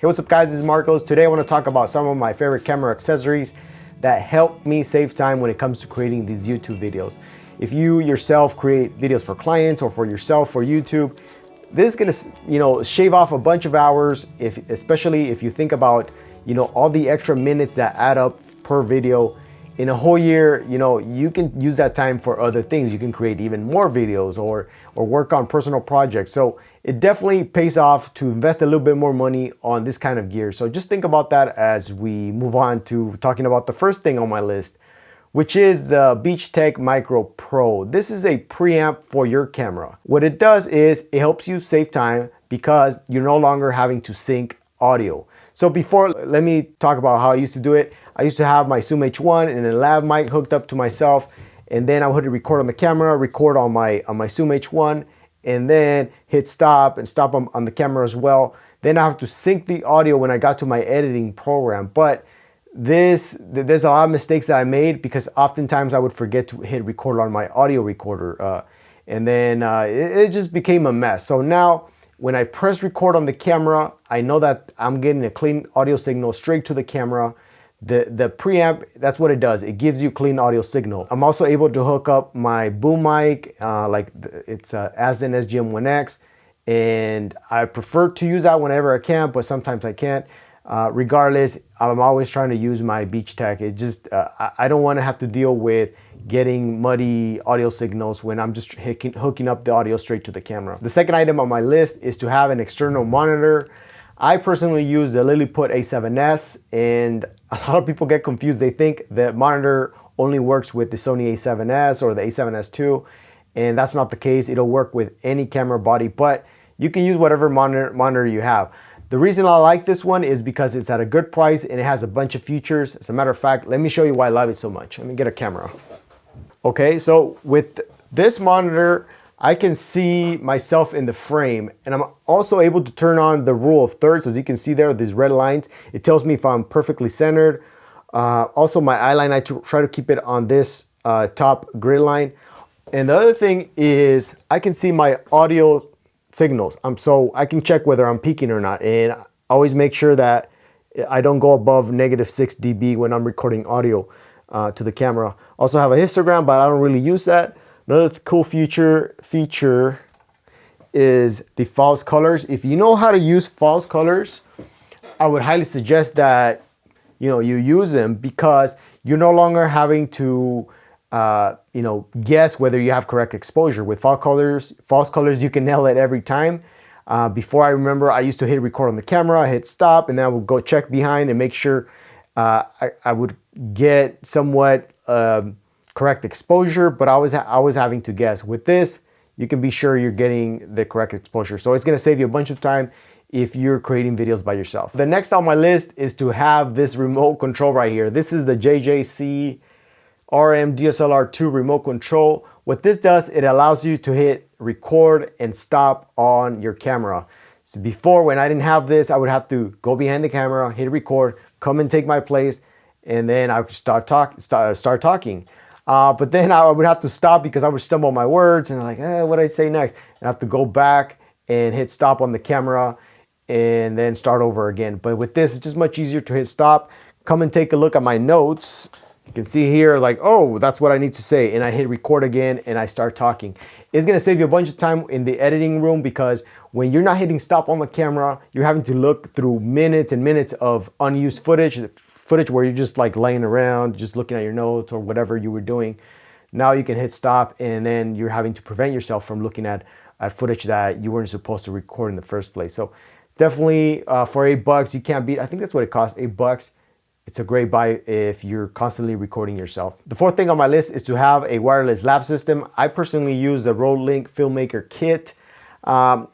Hey, what's up guys, this is Marcos. Today I want to talk about some of my favorite camera accessories that help me save time when it comes to creating these YouTube videos. If you yourself create videos for clients or for yourself for YouTube, this is gonna, shave off a bunch of hours, especially if you think about, all the extra minutes that add up per video. In a whole year, you can use that time for other things. You can create even more videos or work on personal projects. So it definitely pays off to invest a little bit more money on this kind of gear. So just think about that as we move on to talking about the first thing on my list, which is the Beachtech Micro Pro. This is a preamp for your camera. What it does is it helps you save time because you're no longer having to sync audio. So before, let me talk about how I used to do it. I used to have my Zoom H1 and a lav mic hooked up to myself, and then I would record on the camera, record on my Zoom H1, and then hit stop and stop on the camera as well. Then I have to sync the audio when I got to my editing program. But there's a lot of mistakes that I made because oftentimes I would forget to hit record on my audio recorder, and then it just became a mess. So now, when I press record on the camera, I know that I'm getting a clean audio signal straight to the camera. The preamp, that's what it does. It gives you clean audio signal. I'm also able to hook up my boom mic, it's Asden SGM1X, and I prefer to use that whenever I can, but sometimes I can't. Regardless, I'm always trying to use my Beachtech. It just, I don't want to have to deal with getting muddy audio signals when I'm just hooking up the audio straight to the camera. The second item on my list is to have an external monitor. I personally use the Lilliput A7S, and a lot of people get confused. They think the monitor only works with the Sony A7S or the A7S II, and that's not the case. It'll work with any camera body, but you can use whatever monitor you have. The reason I like this one is because it's at a good price and it has a bunch of features. As a matter of fact, let me show you why I love it so much. Let me get a camera. Okay, so with this monitor, I can see myself in the frame, and I'm also able to turn on the rule of thirds. As you can see there, these red lines, it tells me if I'm perfectly centered. Also my eye line, I try to keep it on this top grid line. And the other thing is I can see my audio signals. So I can check whether I'm peaking or not, and I always make sure that I don't go above -6 dB when I'm recording audio to the camera. Also have a histogram, but I don't really use that. Another cool feature is the false colors. If you know how to use false colors, I would highly suggest that you use them, because you're no longer having to guess whether you have correct exposure. With false colors, you can nail it every time. Before, I remember I used to hit record on the camera, hit stop, and then I would go check behind and make sure I would get somewhat correct exposure, but I was having to guess. With this, you can be sure you're getting the correct exposure. So it's gonna save you a bunch of time if you're creating videos by yourself. The next on my list is to have this remote control right here. This is the JJC RM DSLR2 remote control. What this does, it allows you to hit record and stop on your camera. So before, when I didn't have this, I would have to go behind the camera, hit record, come and take my place, and then I would start talking. But then I would have to stop because I would stumble my words and like, what do I say next? And I have to go back and hit stop on the camera and then start over again. But with this, it's just much easier to hit stop, come and take a look at my notes. You can see here, like, oh, that's what I need to say. And I hit record again and I start talking. It's gonna save you a bunch of time in the editing room, because when you're not hitting stop on the camera, you're having to look through minutes and minutes of unused footage where you're just like laying around, just looking at your notes or whatever you were doing. Now you can hit stop, and then you're having to prevent yourself from looking at footage that you weren't supposed to record in the first place. So definitely for $8, you can't beat, I think that's what it costs, $8. It's a great buy if you're constantly recording yourself. The fourth thing on my list is to have a wireless lab system. I personally use the Rolink Filmmaker Kit.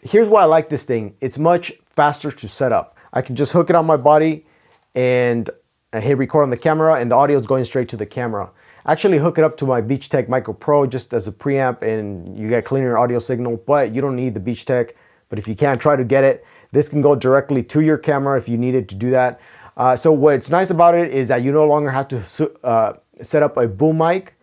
Here's why I like this thing. It's much faster to set up. I can just hook it on my body and I hit record on the camera, and the audio is going straight to the camera. I actually hook it up to my Beachtech Micro Pro just as a preamp, and you get cleaner audio signal, but you don't need the Beachtech. But if you can't, try to get it. This can go directly to your camera if you needed to do that. So what's nice about it is that you no longer have to set up a boom mic.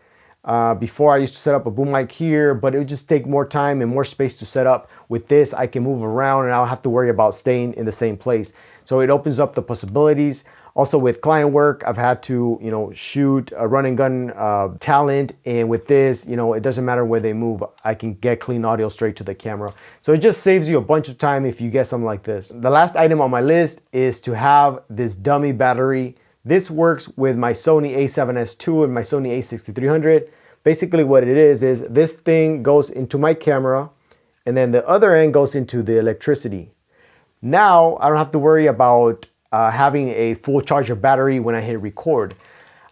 Before, I used to set up a boom mic here, but it would just take more time and more space to set up. With this, I can move around and I don't have to worry about staying in the same place. So it opens up the possibilities. Also with client work, I've had to, shoot a run and gun talent. And with this, it doesn't matter where they move. I can get clean audio straight to the camera. So it just saves you a bunch of time if you get something like this. The last item on my list is to have this dummy battery. This works with my Sony a7S II and my Sony a6300. Basically what it is this thing goes into my camera and then the other end goes into the electricity. Now I don't have to worry about having a full charge of battery when I hit record.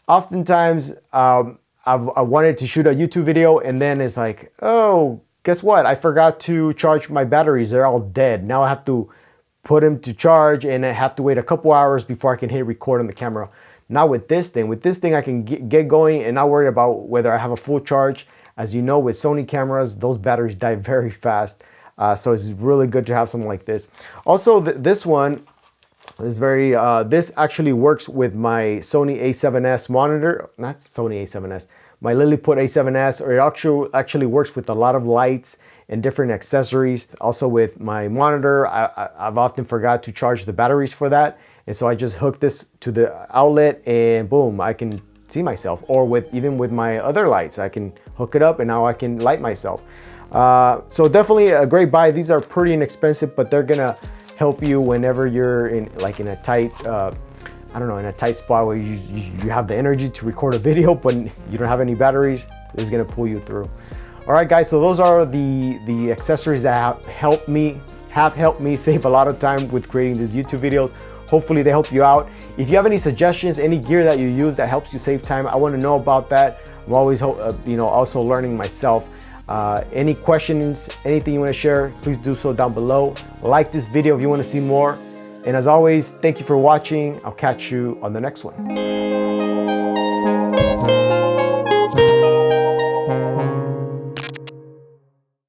Oftentimes, I wanted to shoot a YouTube video and then it's like, oh, guess what? I forgot to charge my batteries. They're all dead. Now I have to put them to charge and I have to wait a couple hours before I can hit record on the camera. Not with this thing. With this thing, I can get going and not worry about whether I have a full charge. As you know, with Sony cameras, those batteries die very fast. So it's really good to have something like this. Also, this one, this actually works with my Sony a7S monitor, not Sony a7S, my Lilliput a7S, or it actually works with a lot of lights and different accessories. Also with my monitor, I've often forgot to charge the batteries for that. And so I just hook this to the outlet and boom, I can see myself. Or even with my other lights, I can hook it up and now I can light myself. So definitely a great buy. These are pretty inexpensive, but they're gonna help you whenever you're in a tight, in a tight spot where you have the energy to record a video, but you don't have any batteries. This is gonna pull you through. All right, guys, so those are the accessories that have helped me save a lot of time with creating these YouTube videos. Hopefully they help you out. If you have any suggestions, any gear that you use that helps you save time, I wanna know about that. I'm always, also learning myself. Any questions, anything you want to share, please do so down below. Like this video if you want to see more. And as always, thank you for watching. I'll catch you on the next one.